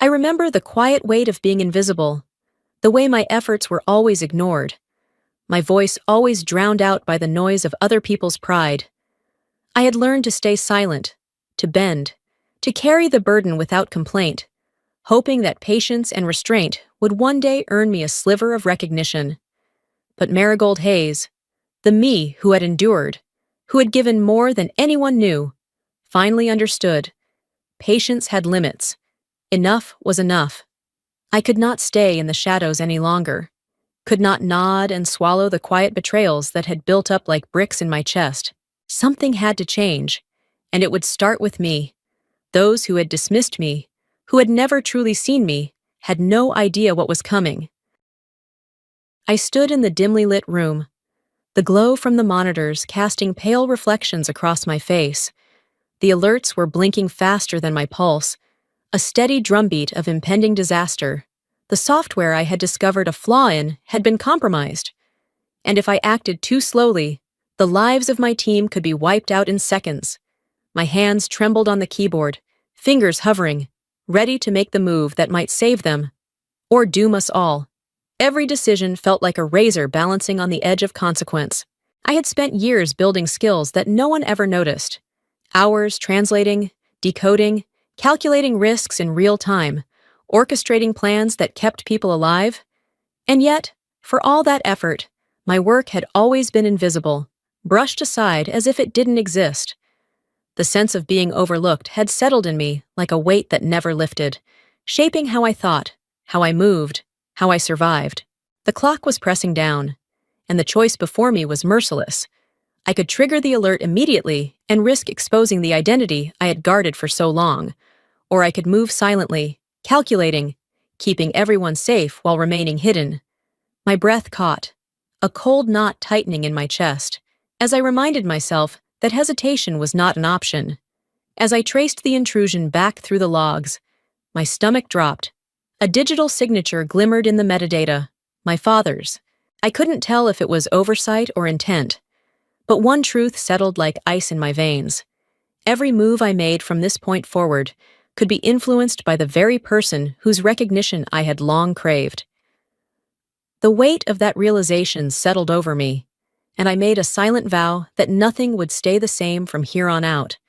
remember the quiet weight of being invisible, the way my efforts were always ignored, my voice always drowned out by the noise of other people's pride. I had learned to stay silent, to bend, to carry the burden without complaint, hoping that patience and restraint would one day earn me a sliver of recognition. But Marigold Hayes, the me who had endured, who had given more than anyone knew, finally understood. Patience had limits. Enough was enough. I could not stay in the shadows any longer, could not nod and swallow the quiet betrayals that had built up like bricks in my chest. Something had to change, and it would start with me. Those who had dismissed me, who had never truly seen me, had no idea what was coming. I stood in the dimly lit room, the glow from the monitors casting pale reflections across my face. The alerts were blinking faster than my pulse, a steady drumbeat of impending disaster. The software I had discovered a flaw in had been compromised, and if I acted too slowly, the lives of my team could be wiped out in seconds. My hands trembled on the keyboard, fingers hovering, ready to make the move that might save them, or doom us all. Every decision felt like a razor balancing on the edge of consequence. I had spent years building skills that no one ever noticed. Hours translating, decoding, calculating risks in real time, orchestrating plans that kept people alive. And yet, for all that effort, my work had always been invisible, brushed aside as if it didn't exist. The sense of being overlooked had settled in me like a weight that never lifted, shaping how I thought, how I moved, how I survived. The clock was pressing down, and the choice before me was merciless. I could trigger the alert immediately and risk exposing the identity I had guarded for so long, or I could move silently, calculating, keeping everyone safe while remaining hidden. My breath caught, a cold knot tightening in my chest, as I reminded myself that hesitation was not an option. As I traced the intrusion back through the logs, my stomach dropped. A digital signature glimmered in the metadata, my father's. I couldn't tell if it was oversight or intent, but one truth settled like ice in my veins. Every move I made from this point forward could be influenced by the very person whose recognition I had long craved. The weight of that realization settled over me, and I made a silent vow that nothing would stay the same from here on out.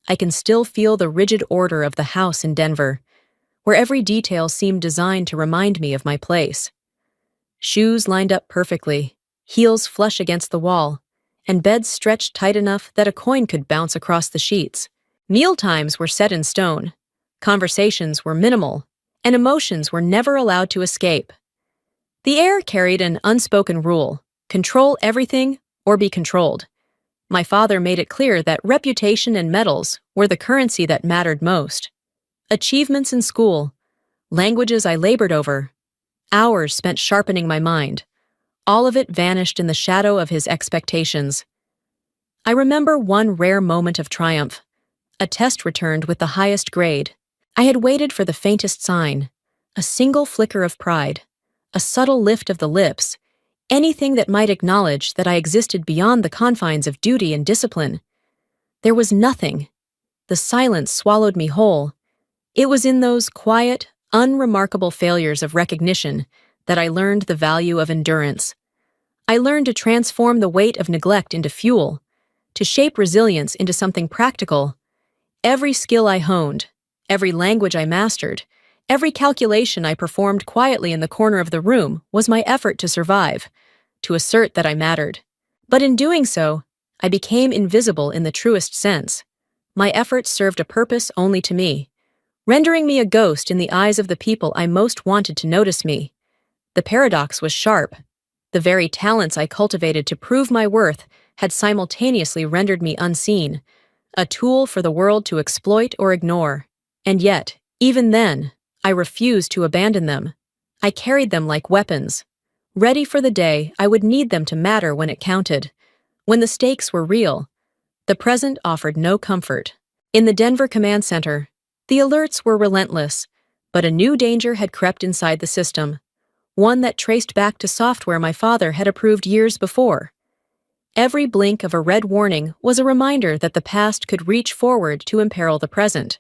I can still feel the rigid order of the house in Denver, where every detail seemed designed to remind me of my place. Shoes lined up perfectly, heels flush against the wall, and beds stretched tight enough that a coin could bounce across the sheets. Meal times were set in stone, conversations were minimal, and emotions were never allowed to escape. The air carried an unspoken rule: control everything or be controlled. My father made it clear that reputation and medals were the currency that mattered most. Achievements in school, languages I labored over, hours spent sharpening my mind, all of it vanished in the shadow of his expectations. I remember one rare moment of triumph. A test returned with the highest grade. I had waited for the faintest sign, a single flicker of pride, a subtle lift of the lips, anything that might acknowledge that I existed beyond the confines of duty and discipline. There was nothing. The silence swallowed me whole. It was in those quiet, unremarkable failures of recognition that I learned the value of endurance. I learned to transform the weight of neglect into fuel, to shape resilience into something practical. Every skill I honed, every language I mastered, every calculation I performed quietly in the corner of the room was my effort to survive, to assert that I mattered. But in doing so, I became invisible in the truest sense. My efforts served a purpose only to me, rendering me a ghost in the eyes of the people I most wanted to notice me. The paradox was sharp. The very talents I cultivated to prove my worth had simultaneously rendered me unseen, a tool for the world to exploit or ignore. And yet, even then, I refused to abandon them. I carried them like weapons, ready for the day I would need them to matter when it counted. When the stakes were real, the present offered no comfort. In the Denver Command Center, the alerts were relentless, but a new danger had crept inside the system, one that traced back to software my father had approved years before. Every blink of a red warning was a reminder that the past could reach forward to imperil the present.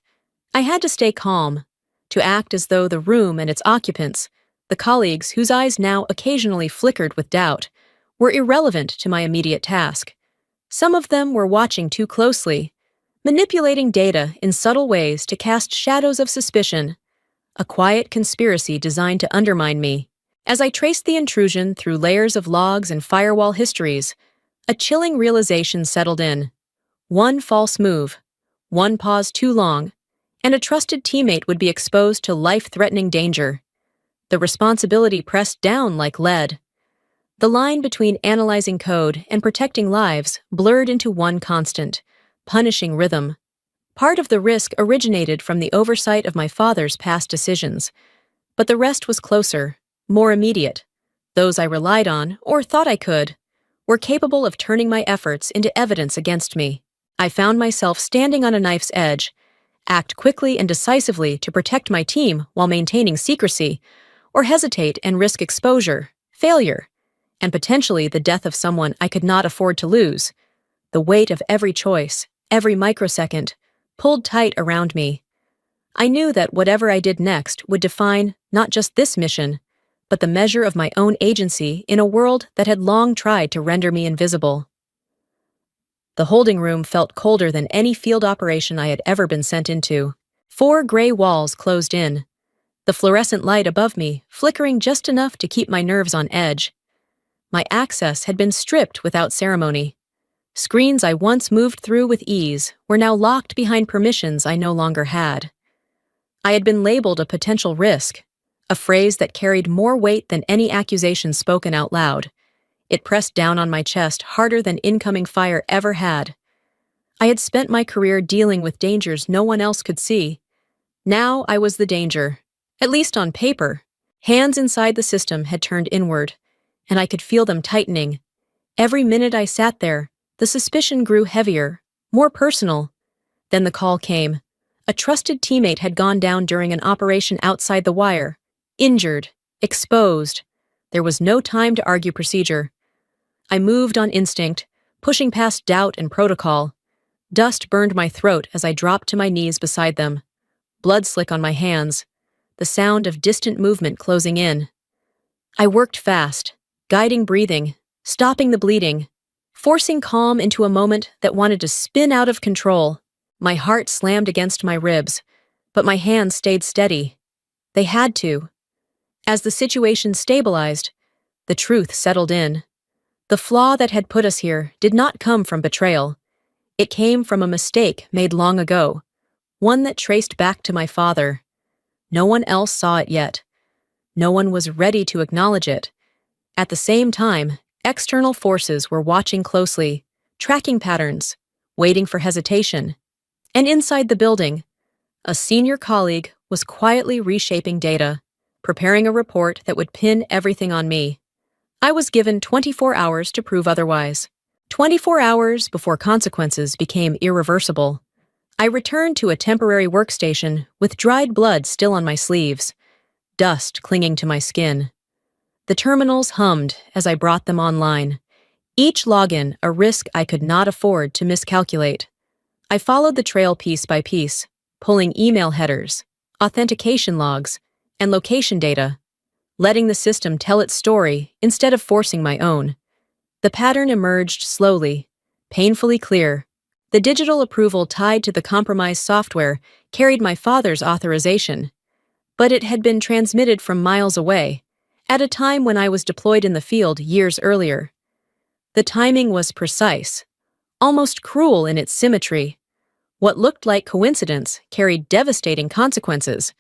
I had to stay calm, to act as though the room and its occupants, the colleagues whose eyes now occasionally flickered with doubt, were irrelevant to my immediate task. Some of them were watching too closely, manipulating data in subtle ways to cast shadows of suspicion, a quiet conspiracy designed to undermine me. As I traced the intrusion through layers of logs and firewall histories, a chilling realization settled in. One false move, one pause too long, and a trusted teammate would be exposed to life-threatening danger. The responsibility pressed down like lead. The line between analyzing code and protecting lives blurred into one constant, punishing rhythm. Part of the risk originated from the oversight of my father's past decisions, but the rest was closer, more immediate. Those I relied on, or thought I could, were capable of turning my efforts into evidence against me. I found myself standing on a knife's edge, act quickly and decisively to protect my team while maintaining secrecy, or hesitate and risk exposure, failure, and potentially the death of someone I could not afford to lose. The weight of every choice, every microsecond, pulled tight around me. I knew that whatever I did next would define not just this mission, but the measure of my own agency in a world that had long tried to render me invisible. The holding room felt colder than any field operation I had ever been sent into. 4 gray walls closed in, the fluorescent light above me flickering just enough to keep my nerves on edge. My access had been stripped without ceremony. Screens I once moved through with ease were now locked behind permissions I no longer had. I had been labeled a potential risk, a phrase that carried more weight than any accusation spoken out loud. It pressed down on my chest harder than incoming fire ever had. I had spent my career dealing with dangers no one else could see. Now I was the danger, at least on paper. Hands inside the system had turned inward, and I could feel them tightening. Every minute I sat there, the suspicion grew heavier, more personal. Then the call came. A trusted teammate had gone down during an operation outside the wire. Injured, exposed. There was no time to argue procedure. I moved on instinct, pushing past doubt and protocol. Dust burned my throat as I dropped to my knees beside them. Blood slick on my hands, the sound of distant movement closing in. I worked fast, guiding breathing, stopping the bleeding, forcing calm into a moment that wanted to spin out of control. My heart slammed against my ribs, but my hands stayed steady. They had to. As the situation stabilized, the truth settled in. The flaw that had put us here did not come from betrayal. It came from a mistake made long ago, one that traced back to my father. No one else saw it yet. No one was ready to acknowledge it. At the same time, external forces were watching closely, tracking patterns, waiting for hesitation. And inside the building, a senior colleague was quietly reshaping data, preparing a report that would pin everything on me. I was given 24 hours to prove otherwise. 24 hours before consequences became irreversible. I returned to a temporary workstation with dried blood still on my sleeves, dust clinging to my skin. The terminals hummed as I brought them online, each login a risk I could not afford to miscalculate. I followed the trail piece by piece, pulling email headers, authentication logs, and location data, letting the system tell its story instead of forcing my own. The pattern emerged slowly, painfully clear. The digital approval tied to the compromised software carried my father's authorization, but it had been transmitted from miles away, at a time when I was deployed in the field years earlier. The timing was precise, almost cruel in its symmetry. What looked like coincidence carried devastating consequences.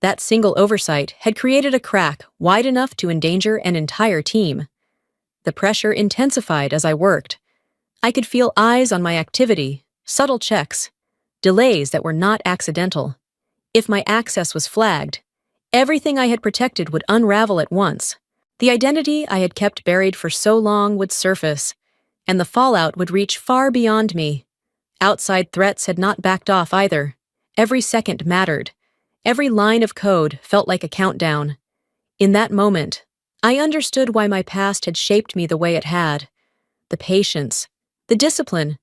That single oversight had created a crack wide enough to endanger an entire team. The pressure intensified as I worked. I could feel eyes on my activity, subtle checks, delays that were not accidental. If my access was flagged, everything I had protected would unravel at once. The identity I had kept buried for so long would surface, and the fallout would reach far beyond me. Outside threats had not backed off either. Every second mattered. Every line of code felt like a countdown. In that moment, I understood why my past had shaped me the way it had. The patience, the discipline,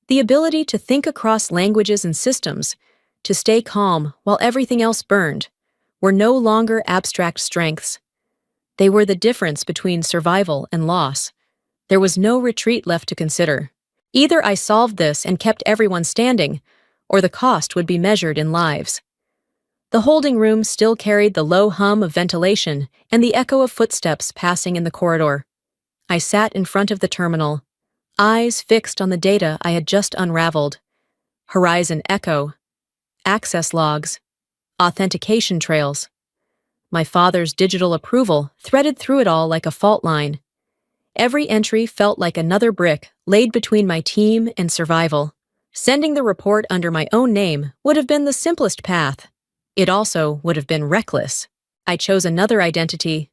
the ability to think across languages and systems, to stay calm while everything else burned, were no longer abstract strengths. They were the difference between survival and loss. There was no retreat left to consider. Either I solved this and kept everyone standing, or the cost would be measured in lives. The holding room still carried the low hum of ventilation and the echo of footsteps passing in the corridor. I sat in front of the terminal, eyes fixed on the data I had just unraveled. Horizon echo, access logs, authentication trails. My father's digital approval threaded through it all like a fault line. Every entry felt like another brick laid between my team and survival. Sending the report under my own name would have been the simplest path. It also would have been reckless. I chose another identity,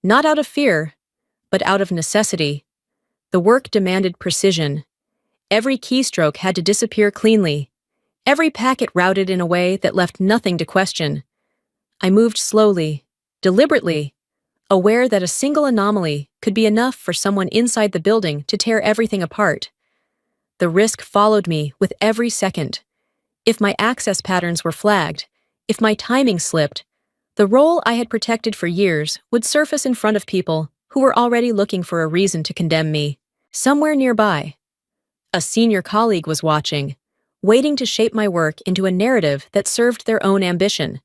not out of fear, but out of necessity. The work demanded precision. Every keystroke had to disappear cleanly, every packet routed in a way that left nothing to question. I moved slowly, deliberately, aware that a single anomaly could be enough for someone inside the building to tear everything apart. The risk followed me with every second. If my access patterns were flagged, if my timing slipped, the role I had protected for years would surface in front of people who were already looking for a reason to condemn me. Somewhere nearby, a senior colleague was watching, waiting to shape my work into a narrative that served their own ambition.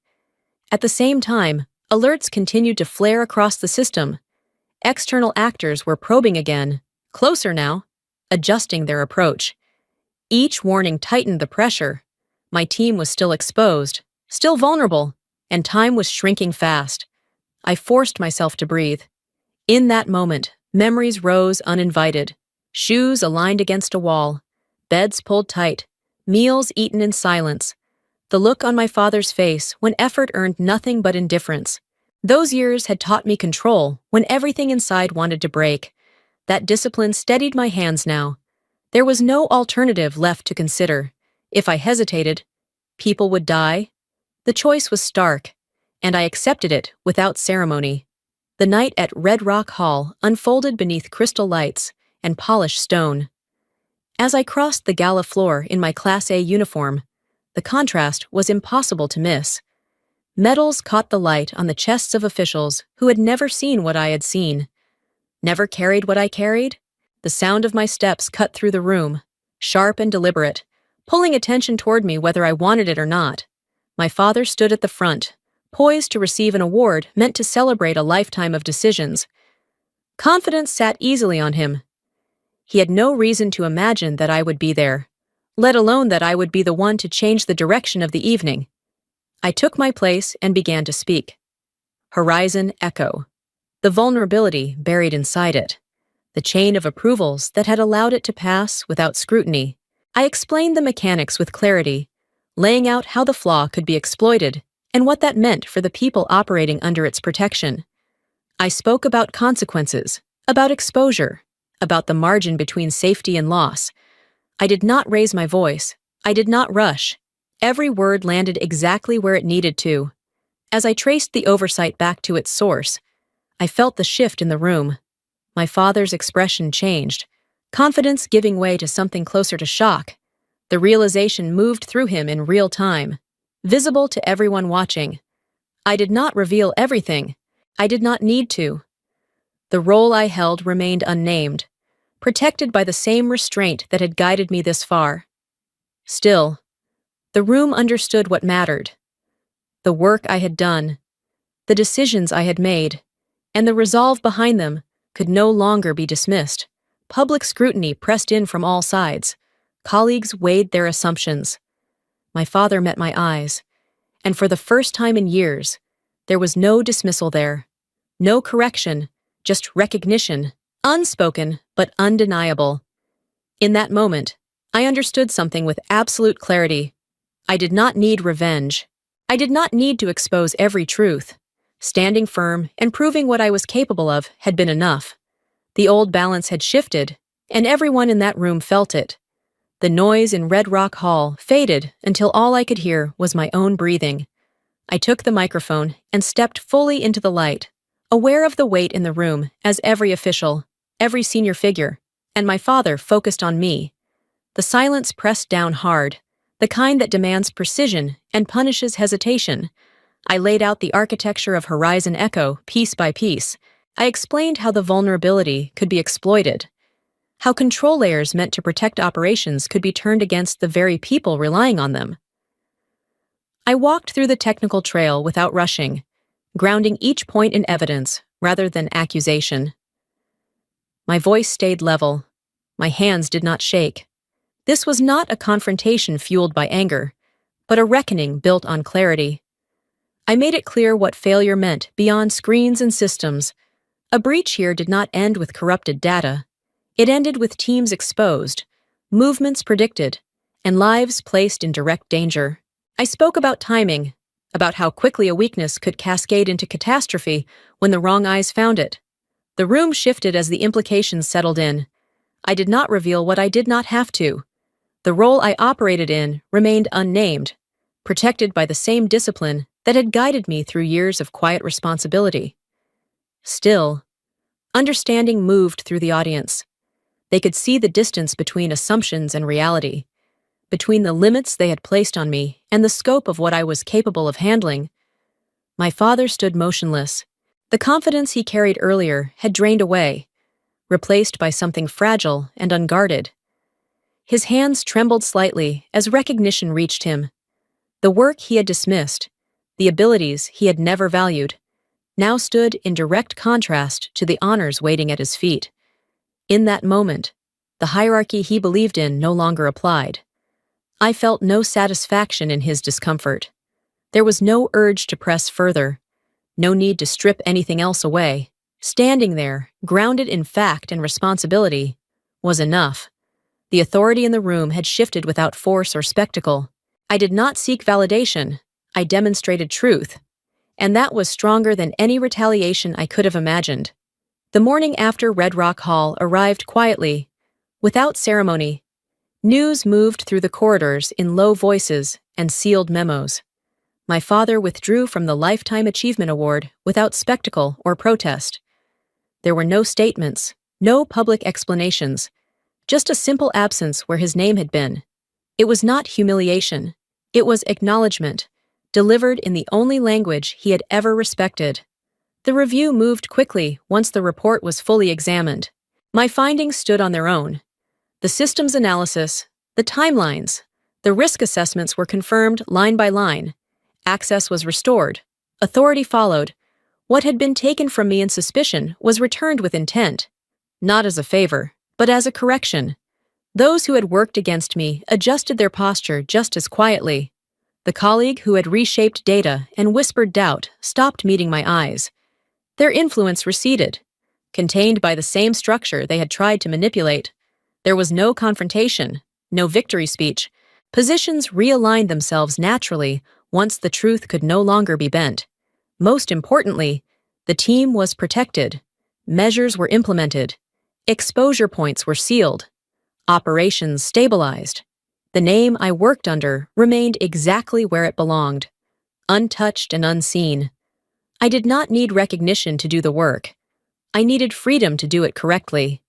At the same time, alerts continued to flare across the system. External actors were probing again, closer now, adjusting their approach. Each warning tightened the pressure. My team was still exposed, still vulnerable, and time was shrinking fast. I forced myself to breathe. In that moment, memories rose uninvited. Shoes aligned against a wall, beds pulled tight, meals eaten in silence. The look on my father's face when effort earned nothing but indifference. Those years had taught me control when everything inside wanted to break. That discipline steadied my hands now. There was no alternative left to consider. If I hesitated, people would die. The choice was stark, and I accepted it without ceremony. The night at Red Rock Hall unfolded beneath crystal lights and polished stone. As I crossed the gala floor in my Class A uniform, the contrast was impossible to miss. Medals caught the light on the chests of officials who had never seen what I had seen. Never carried what I carried? The sound of my steps cut through the room, sharp and deliberate, pulling attention toward me whether I wanted it or not. My father stood at the front, poised to receive an award meant to celebrate a lifetime of decisions. Confidence sat easily on him. He had no reason to imagine that I would be there, let alone that I would be the one to change the direction of the evening. I took my place and began to speak. Horizon echo. The vulnerability buried inside it. The chain of approvals that had allowed it to pass without scrutiny. I explained the mechanics with clarity, laying out how the flaw could be exploited and what that meant for the people operating under its protection. I spoke about consequences, about exposure, about the margin between safety and loss. I did not raise my voice. I did not rush. Every word landed exactly where it needed to. As I traced the oversight back to its source, I felt the shift in the room. My father's expression changed, confidence giving way to something closer to shock. The realization moved through him in real time, visible to everyone watching. I did not reveal everything. I did not need to. The role I held remained unnamed, protected by the same restraint that had guided me this far. Still, the room understood what mattered. The work I had done, the decisions I had made, and the resolve behind them could no longer be dismissed. Public scrutiny pressed in from all sides. Colleagues weighed their assumptions. My father met my eyes, and for the first time in years, there was no dismissal there. No correction, just recognition, unspoken but undeniable. In that moment, I understood something with absolute clarity. I did not need revenge. I did not need to expose every truth. Standing firm and proving what I was capable of had been enough. The old balance had shifted, and everyone in that room felt it. The noise in Red Rock Hall faded until all I could hear was my own breathing. I took the microphone and stepped fully into the light, aware of the weight in the room as every official, every senior figure, and my father focused on me. The silence pressed down hard, the kind that demands precision and punishes hesitation. I laid out the architecture of Horizon Echo piece by piece. I explained how the vulnerability could be exploited, how control layers meant to protect operations could be turned against the very people relying on them. I walked through the technical trail without rushing, grounding each point in evidence rather than accusation. My voice stayed level. My hands did not shake. This was not a confrontation fueled by anger, but a reckoning built on clarity. I made it clear what failure meant beyond screens and systems. A breach here did not end with corrupted data. It ended with teams exposed, movements predicted, and lives placed in direct danger. I spoke about timing, about how quickly a weakness could cascade into catastrophe when the wrong eyes found it. The room shifted as the implications settled in. I did not reveal what I did not have to. The role I operated in remained unnamed, protected by the same discipline that had guided me through years of quiet responsibility. Still, understanding moved through the audience. They could see the distance between assumptions and reality, between the limits they had placed on me and the scope of what I was capable of handling. My father stood motionless. The confidence he carried earlier had drained away, replaced by something fragile and unguarded. His hands trembled slightly as recognition reached him. The work he had dismissed, the abilities he had never valued, now stood in direct contrast to the honors waiting at his feet. In that moment, the hierarchy he believed in no longer applied. I felt no satisfaction in his discomfort. There was no urge to press further, no need to strip anything else away. Standing there, grounded in fact and responsibility, was enough. The authority in the room had shifted without force or spectacle. I did not seek validation. I demonstrated truth. And that was stronger than any retaliation I could have imagined. The morning after Red Rock Hall arrived quietly, without ceremony. News moved through the corridors in low voices and sealed memos. My father withdrew from the Lifetime Achievement Award without spectacle or protest. There were no statements, no public explanations, just a simple absence where his name had been. It was not humiliation. It was acknowledgement, delivered in the only language he had ever respected. The review moved quickly once the report was fully examined. My findings stood on their own. The systems analysis, the timelines, the risk assessments were confirmed line by line. Access was restored. Authority followed. What had been taken from me in suspicion was returned with intent. Not as a favor, but as a correction. Those who had worked against me adjusted their posture just as quietly. The colleague who had reshaped data and whispered doubt stopped meeting my eyes. Their influence receded. Contained by the same structure they had tried to manipulate, there was no confrontation, no victory speech. Positions realigned themselves naturally once the truth could no longer be bent. Most importantly, the team was protected. Measures were implemented. Exposure points were sealed. Operations stabilized. The name I worked under remained exactly where it belonged, untouched and unseen. I did not need recognition to do the work. I needed freedom to do it correctly.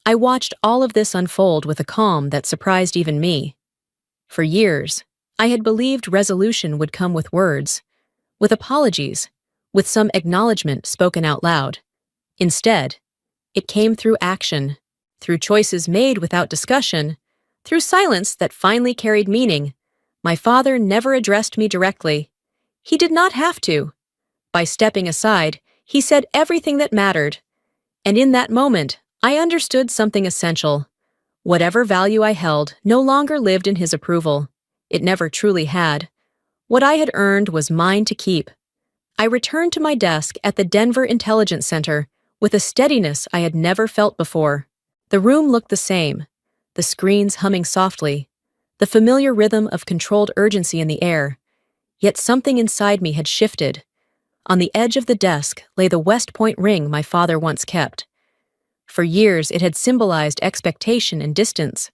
I watched all of this unfold with a calm that surprised even me. For years, I had believed resolution would come with words, with apologies, with some acknowledgement spoken out loud. Instead, it came through action, through choices made without discussion, through silence that finally carried meaning. My father never addressed me directly. He did not have to. By stepping aside, he said everything that mattered. And in that moment, I understood something essential. Whatever value I held no longer lived in his approval. It never truly had. What I had earned was mine to keep. I returned to my desk at the Denver Intelligence Center with a steadiness I had never felt before. The room looked the same, the screens humming softly, the familiar rhythm of controlled urgency in the air. Yet something inside me had shifted. On the edge of the desk lay the West Point ring my father once kept. For years, it had symbolized expectation and distance.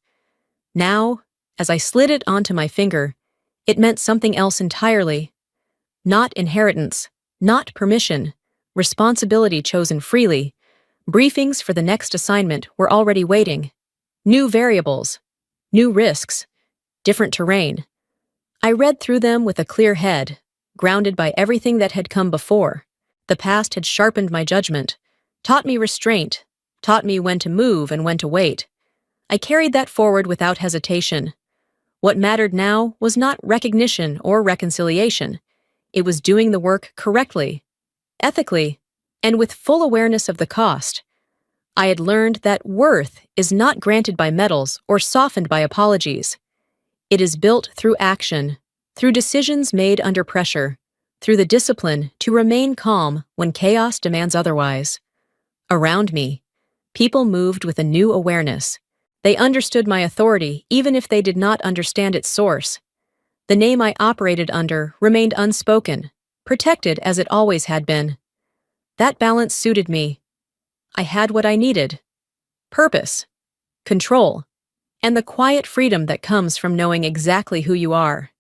Now, as I slid it onto my finger, it meant something else entirely. Not inheritance, not permission, responsibility chosen freely. Briefings for the next assignment were already waiting. New variables, new risks, different terrain. I read through them with a clear head, grounded by everything that had come before. The past had sharpened my judgment, taught me restraint, taught me when to move and when to wait. I carried that forward without hesitation. What mattered now was not recognition or reconciliation. It was doing the work correctly, ethically, and with full awareness of the cost. I had learned that worth is not granted by medals or softened by apologies. It is built through action, through decisions made under pressure, through the discipline to remain calm when chaos demands otherwise. Around me, people moved with a new awareness. They understood my authority even if they did not understand its source. The name I operated under remained unspoken, protected as it always had been. That balance suited me. I had what I needed: purpose, control, and the quiet freedom that comes from knowing exactly who you are.